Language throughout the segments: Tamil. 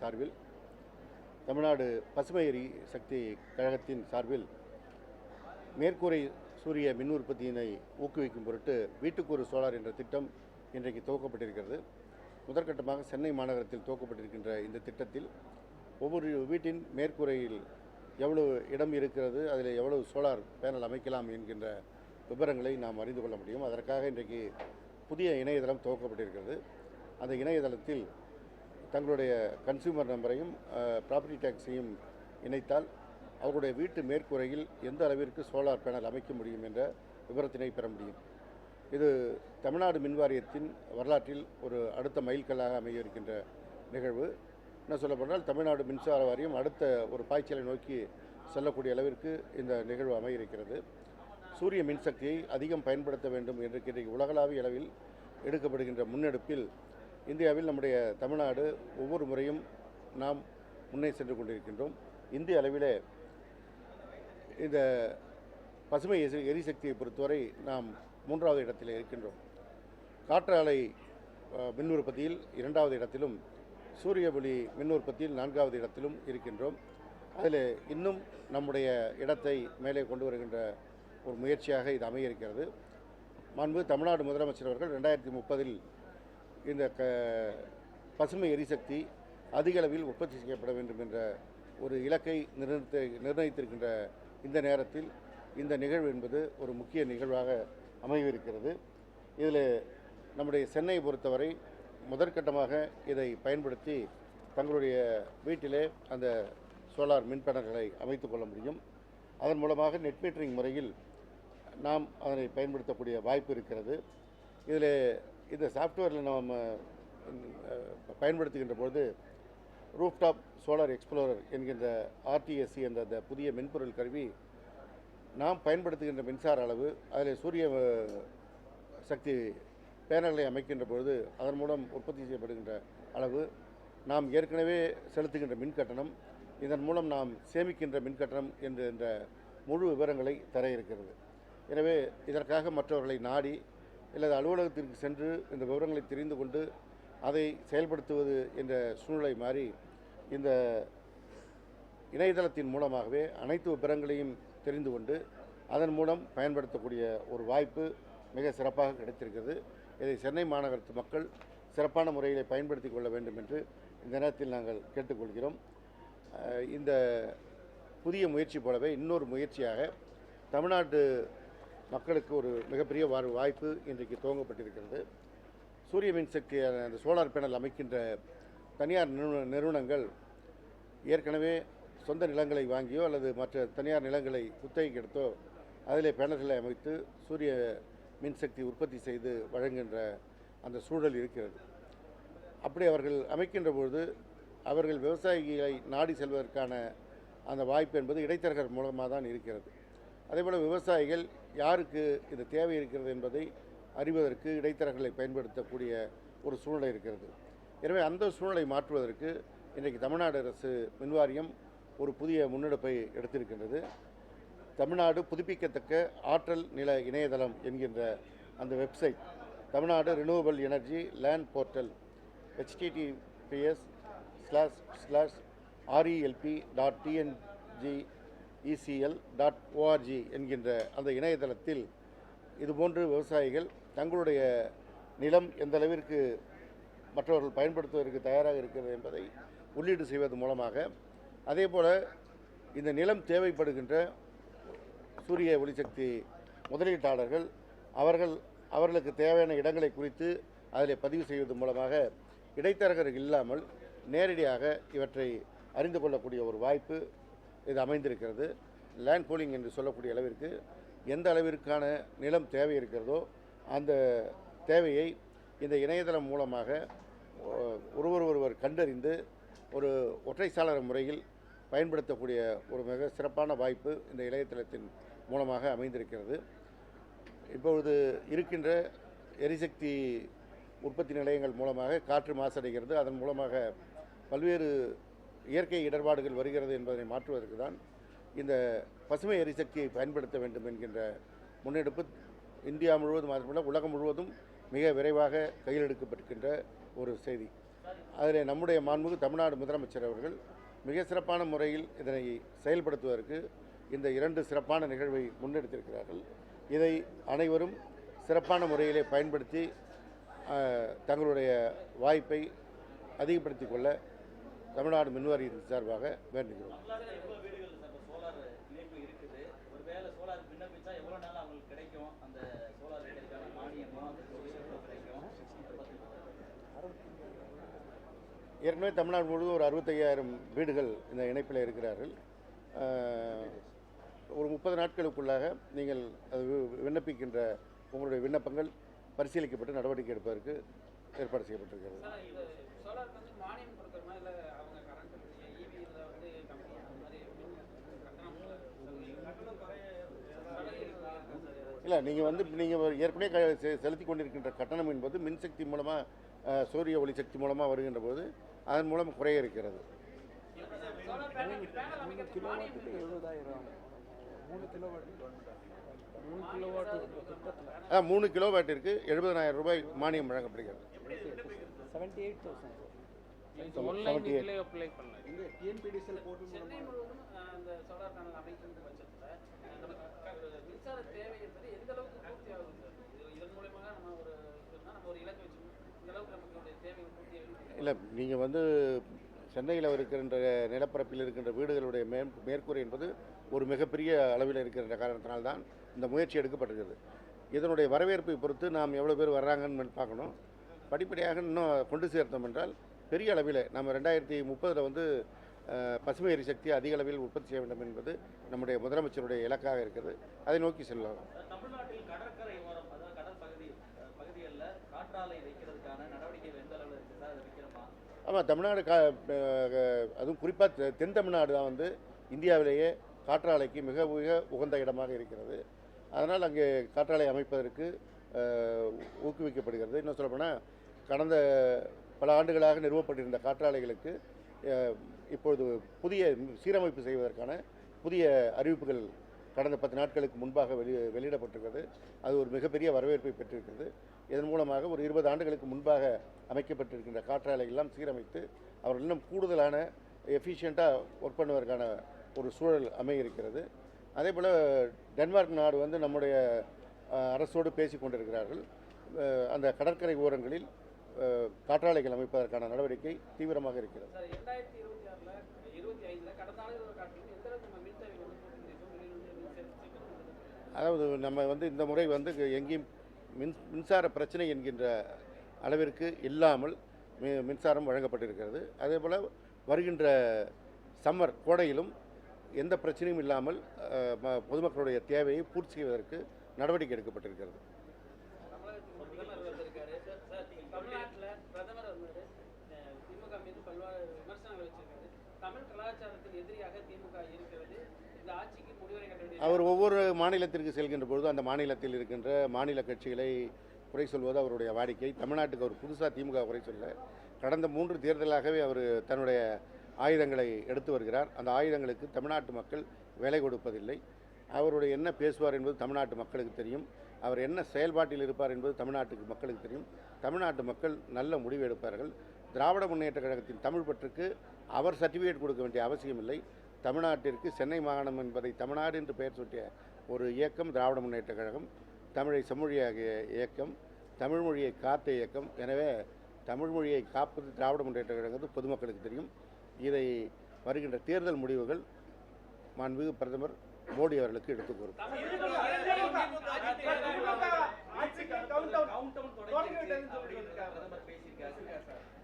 சார்பில், தமிழ்நாடு பசுமை எரிசக்தி கழகத்தின் சார்பில் மேற்கூரை சூரிய மின் உற்பத்தியினை ஊக்குவிக்கும் பொருட்டு வீட்டுக்கு ஒரு சோலார் என்ற திட்டம் இன்றைக்கு துவக்கப்பட்டிருக்கிறது. முதற்கட்டமாக சென்னை மாநகரத்தில் துவக்கப்பட்டிருக்கின்ற இந்த திட்டத்தில் ஒவ்வொரு வீட்டின் மேற்கூரையில் எவ்வளவு இடம் இருக்கிறது, அதில் எவ்வளவு சோலார் பேனல் அமைக்கலாம் என்கின்ற விவரங்களை நாம் அறிந்து கொள்ள முடியும். அதற்காக இன்றைக்கு புதிய இணையதளம் துவக்கப்பட்டிருக்கிறது. அந்த இணையதளத்தில் தங்களுடைய கன்சியூமர் நம்பரையும் ப்ராப்பர்ட்டி டேக்ஸையும் இணைத்தால் அவர்களுடைய வீட்டு மேற்கூரையில் எந்த அளவிற்கு சோலார் பேனல் அமைக்க முடியும் என்ற விவரத்தினை பெற முடியும். இது தமிழ்நாடு மின்வாரியத்தின் வரலாற்றில் ஒரு அடுத்த மைல்கல்லாக அமைய இருக்கின்ற நிகழ்வு. என்ன சொல்லப்போனால் தமிழ்நாடு மின்சார வாரியம் அடுத்த ஒரு பாய்ச்சலை நோக்கி செல்லக்கூடிய அளவிற்கு இந்த நிகழ்வு அமைய இருக்கிறது. சூரிய மின்சக்தியை அதிகம் பயன்படுத்த வேண்டும் என்று இன்றைக்கு உலகளாவிய அளவில் எடுக்கப்படுகின்ற முன்னெடுப்பில் இந்தியாவில் நம்முடைய தமிழ்நாடு ஒவ்வொரு முறையும் நாம் முன்னே சென்று கொண்டிருக்கின்றோம். இந்திய அளவிலே இந்த பசுமை எரிசக்தியை பொறுத்தவரை நாம் 3வது இடத்தில் இருக்கின்றோம். காற்றாலை மின் உற்பத்தியில் 2வது இடத்திலும், சூரிய ஒளி மின் உற்பத்தியில் 4வது இடத்திலும் இருக்கின்றோம். அதில் இன்னும் நம்முடைய இடத்தை மேலே கொண்டு வருகின்ற ஒரு முயற்சியாக இது அமைய இருக்கிறது. மாண்பு தமிழ்நாடு முதலமைச்சர் அவர்கள் 2030 இந்த பசுமை எரிசக்தி அதிக அளவில் உற்பத்தி செய்யப்பட வேண்டும் என்ற ஒரு இலக்கை நிர்ணயித்திருக்கின்ற இந்த நேரத்தில் இந்த நிகழ்வு என்பது ஒரு முக்கிய நிகழ்வாக அமைவிருக்கிறது. இதில் நம்முடைய சென்னையை பொறுத்தவரை முதற்கட்டமாக இதை பயன்படுத்தி தங்களுடைய வீட்டிலே அந்த சோலார் மின் பேனல்களை அமைத்து கொள்ள முடியும். அதன் மூலமாக நெட் மீட்டரிங் முறையில் நாம் அதனை பயன்படுத்தக்கூடிய வாய்ப்பு இருக்கிறது. இதில் இந்த சாஃப்ட்வேரில் நாம் பயன்படுத்துகின்ற பொழுது ரூஃப்டாப் சோலார் எக்ஸ்ப்ளோரர் என்கின்ற ஆர்டிஎஸ்சி என்ற அந்த புதிய மென்பொருள் கருவி நாம் பயன்படுத்துகின்ற மின்சார அளவு, அதில் சூரிய சக்தி பேனல்களை அமைக்கின்ற பொழுது அதன் மூலம் உற்பத்தி செய்யப்படுகின்ற அளவு, நாம் ஏற்கனவே செலுத்துகின்ற மின் கட்டணம், இதன் மூலம் நாம் சேமிக்கின்ற மின் கட்டணம் என்ற முழு விவரங்களை தர இருக்கிறது. எனவே இதற்காக மற்றவர்களை நாடி அல்லது அலுவலகத்திற்கு சென்று இந்த விவரங்களை தெரிந்து கொண்டு அதை செயல்படுத்துவது என்ற சூழ்நிலை மாறி இந்த இணையதளத்தின் மூலமாகவே அனைத்து விவரங்களையும் தெரிந்து கொண்டு அதன் மூலம் பயன்படுத்தக்கூடிய ஒரு வாய்ப்பு மிக சிறப்பாக கிடைத்திருக்கிறது. இதை சென்னை மாநகரத்து மக்கள் சிறப்பான முறையில் பயன்படுத்தி கொள்ள வேண்டும் என்று இந்த நேரத்தில் நாங்கள் கேட்டுக்கொள்கிறோம். இந்த புதிய முயற்சி போலவே இன்னொரு முயற்சியாக தமிழ்நாட்டு மக்களுக்கு ஒரு மிகப்பெரிய வாய்ப்பு இன்றைக்கு துவங்கப்பட்டிருக்கிறது. சூரிய மின்சக்தி அந்த சோலார் பேனல் அமைக்கின்ற தனியார் நிறுவனங்கள் ஏற்கனவே சொந்த நிலங்களை வாங்கியோ அல்லது மற்ற தனியார் நிலங்களை குத்தகைக்கு எடுத்தோ அதிலே பேனல்களை அமைத்து சூரிய மின்சக்தி உற்பத்தி செய்து வழங்குகின்ற அந்த சூழல் இருக்கிறது. அப்படி அவர்கள் அமைக்கின்ற பொழுது அவர்கள் விவசாயிகளை நாடி செல்வதற்கான அந்த வாய்ப்பு என்பது இடைத்தரகர் மூலமாக தான் இருக்கிறது. அதேபோல் விவசாயிகள் யாருக்கு இது தேவை இருக்கிறது என்பதை அறிவதற்கு இடைத்தரகர்களை பயன்படுத்தக்கூடிய ஒரு சூழ்நிலை இருக்கிறது. எனவே அந்த சூழ்நிலை மாற்றுவதற்கு இன்றைக்கு தமிழ்நாடு அரசு மின்வாரியம் ஒரு புதிய முன்னெடுப்பை எடுத்திருக்கின்றது. தமிழ்நாடு புதுப்பிக்கத்தக்க ஆற்றல் நில இணையதளம் என்கின்ற அந்த website, Tamil Nadu renewable energy land portal https://relp.tngecl.org என்கின்ற அந்த இணையதளத்தில் இதுபோன்று விவசாயிகள் தங்களுடைய நிலம் எந்த அளவிற்கு மற்றவர்கள் பயன்படுத்துவதற்கு தயாராக இருக்கிறது என்பதை உள்ளீடு செய்வது மூலமாக, அதேபோல் இந்த நிலம் தேவைப்படுகின்ற சூரிய ஒளிசக்தி முதலீட்டாளர்கள் அவர்களுக்கு தேவையான இடங்களை குறித்து அதில் பதிவு செய்வது மூலமாக இடைத்தரகர்கள் இல்லாமல் நேரடியாக இவற்றை அறிந்து கொள்ளக்கூடிய ஒரு வாய்ப்பு இது அமைந்திருக்கிறது. லேண்ட் பூலிங் என்று சொல்லக்கூடிய அளவிற்கு எந்த அளவிற்கான நிலம் தேவை இருக்கிறதோ அந்த தேவையை இந்த இணையதளம் மூலமாக ஒருவர் கண்டறிந்து ஒரு ஒற்றைச்சாளர முறையில் பயன்படுத்தக்கூடிய ஒரு மிக சிறப்பான வாய்ப்பு இந்த இணையதளத்தின் மூலமாக அமைந்திருக்கிறது. இப்பொழுது இருக்கின்ற எரிசக்தி உற்பத்தி நிலையங்கள் மூலமாக காற்று மாசடைகிறது. அதன் மூலமாக பல்வேறு இயற்கை இடர்பாடுகள் வருகிறது என்பதை மாற்றுவதற்கு தான் இந்த பசுமை எரிசக்தியை பயன்படுத்த வேண்டும் என்கின்ற முன்னெடுப்பு இந்தியா முழுவதும், மட்டுமல்ல உலகம் முழுவதும் மிக விரைவாக கையில் எடுக்கப்பட்டிருக்கின்ற ஒரு செய்தி. அதில் நம்முடைய மாண்புமிகு தமிழ்நாடு முதலமைச்சர் அவர்கள் மிக சிறப்பான முறையில் இதனை செயல்படுத்துவதற்கு இந்த 2 சிறப்பான நிகழ்வை முன்னெடுத்திருக்கிறார்கள். இதை அனைவரும் சிறப்பான முறையிலே பயன்படுத்தி தங்களுடைய வாய்ப்பை அதிகப்படுத்திக் கொள்ள தமிழ்நாடு மின்வாரியத்தின் சார்பாக வேண்டுகிறோம். ஏற்கனவே தமிழ்நாடு முழுவதும் ஒரு 65,000 வீடுகள் இந்த இணைப்பில் இருக்கிறார்கள். ஒரு 30 நாட்களுக்குள்ளாக நீங்கள் அது விண்ணப்பிக்கின்ற உங்களுடைய விண்ணப்பங்கள் பரிசீலிக்கப்பட்டு நடவடிக்கை எடுப்பதற்கு ஏற்பாடு செய்யப்பட்டிருக்கிறது. இல்லை, நீங்கள் ஏற்கனவே செலுத்தி கொண்டிருக்கின்ற கட்டணம் என்பது மின்சக்தி மூலமாக சூரிய ஒளி சக்தி மூலமாக வருகின்ற போது அதன் மூலம் குறைய இருக்கிறது. 3 கிலோவாட்டிற்கு 70,000 ரூபாய் மானியம் வழங்கப்படுகிறது. 78,000. இல்லை, நீங்கள் சென்னையில் இருக்கின்ற நிலப்பரப்பில் இருக்கின்ற வீடுகளுடைய மேற்கூரை என்பது ஒரு மிகப்பெரிய அளவில் இருக்கின்ற காரணத்தினால்தான் இந்த முயற்சி எடுக்கப்பட்டிருக்கிறது. இதனுடைய வரவேற்பை பொறுத்து நாம் எவ்வளோ பேர் வர்றாங்கன்னு பார்க்கணும். படிப்படியாக இன்னும் கொண்டு சேர்த்தோம் என்றால் பெரிய அளவில் நம்ம 2030 பசுமை எரிசக்தி அதிக அளவில் உற்பத்தி செய்ய வேண்டும் என்பது நம்முடைய முதலமைச்சருடைய இலக்காக இருக்கிறது. அதை நோக்கி செல்லலாம். தமிழ்நாட்டில் கடற்கரை ஓரம், அதாவது பகுதிகளில் காற்றாலை வைக்கிறதுக்கான நடவடிக்கை எந்த அளவில் இருக்குது சார்? அதை வைக்கிறோமா? ஆமாம், தமிழ்நாடு அதுவும் குறிப்பாக தென் தமிழ்நாடு தான் இந்தியாவிலேயே காற்றாலைக்கு மிக மிக உகந்த இடமாக இருக்கிறது. அதனால் அங்கே காற்றாலை அமைப்பதற்கு ஊக்குவிக்கப்படுகிறது. இன்னும் சொல்லப்போனால் கடந்த பல ஆண்டுகளாக நிறுவப்பட்டிருந்த காற்றாலைகளுக்கு இப்பொழுது புதிய சீரமைப்பு செய்வதற்கான புதிய அறிவிப்புகள் கடந்த 10 நாட்களுக்கு முன்பாக வெளியிடப்பட்டிருக்கிறது. அது ஒரு மிகப்பெரிய வரவேற்பை பெற்றிருக்கிறது. இதன் மூலமாக ஒரு 20 ஆண்டுகளுக்கு முன்பாக அமைக்கப்பட்டிருக்கின்ற காற்றாலைகள்லாம் சீரமைத்து அவர்கள் இன்னும் கூடுதலான எஃபிஷியண்ட்டாக ஒர்க் பண்ணுவதற்கான ஒரு சூழல் அமைய இருக்கிறது. அதே போல் டென்மார்க் நாடு நம்முடைய அரசோடு பேசி கொண்டிருக்கிறார்கள். அந்த கடற்கரை ஓரங்களில் காற்றாலைகள் அமைப்பதற்கான நடவடிக்கை தீவிரமாக இருக்கிறது. அதாவது நம்ம இந்த முறை எங்கேயும் மின்சார பிரச்சனை என்கின்ற அளவிற்கு இல்லாமல் மின்சாரம் வழங்கப்பட்டிருக்கிறது. அதே போல் வருகின்ற சம்மர் கோடையிலும் எந்த பிரச்சனையும் இல்லாமல் பொதுமக்களுடைய தேவையை பூர்த்தி செய்வதற்கு நடவடிக்கை எடுக்கப்பட்டிருக்கிறது. அவர் ஒவ்வொரு மாநிலத்திற்கு செல்கின்ற பொழுது அந்த மாநிலத்தில் இருக்கின்ற மாநில கட்சிகளை குறை சொல்வது அவருடைய வாடிக்கை. தமிழ்நாட்டுக்கு அவர் புதுசாக திமுக குறை சொல்ல, கடந்த 3 தேர்தலாகவே அவர் தன்னுடைய ஆயுதங்களை எடுத்து வருகிறார். அந்த ஆயுதங்களுக்கு தமிழ்நாட்டு மக்கள் விலை கொடுப்பதில்லை. அவருடைய என்ன பேசுவார் என்பது தமிழ்நாட்டு மக்களுக்கு தெரியும். அவர் என்ன செயல்பாட்டில் இருப்பார் என்பது தமிழ்நாட்டுக்கு மக்களுக்கு தெரியும். தமிழ்நாட்டு மக்கள் நல்ல முடிவு எடுப்பார்கள். திராவிட முன்னேற்ற கழகத்தின் தமிழ் பற்றுக்கு அவர் சர்டிஃபிகேட் கொடுக்க வேண்டிய அவசியம் இல்லை. தமிழ்நாட்டிற்கு சென்னை மாகாணம் என்பதை தமிழ்நாடு என்று பெயர் சூட்டிய ஒரு இயக்கம் திராவிட முன்னேற்ற கழகம், தமிழை செம்மொழியாகிய இயக்கம், தமிழ் மொழியை காத்த இயக்கம். எனவே தமிழ் மொழியை காப்பது திராவிட முன்னேற்ற கழகம் பொதுமக்களுக்கு தெரியும். இதை வருகின்ற தேர்தல் முடிவுகள் மாண்புமிகு பிரதமர் மோடி அவர்களுக்கு எடுத்துக் கூறும்.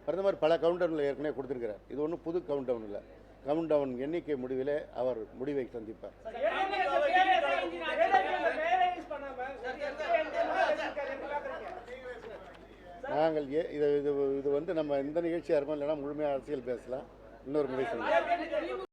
பிரதமர் பல கவுண்டவுனில் ஏற்கனவே கொடுத்திருக்கிறார். இது ஒன்றும் புது கவுண்டவுன் இல்லை. கவுண்டவுன் எண்ணிக்கை முடிவிலே அவர் முடிவை சந்திப்பார். நாங்கள் இது நம்ம இந்த நிகழ்ச்சியாக இருக்கோம், இல்லைன்னா முழுமையாக அரசியல் பேசலாம். இன்னொரு முறை சொல்லுங்கள்.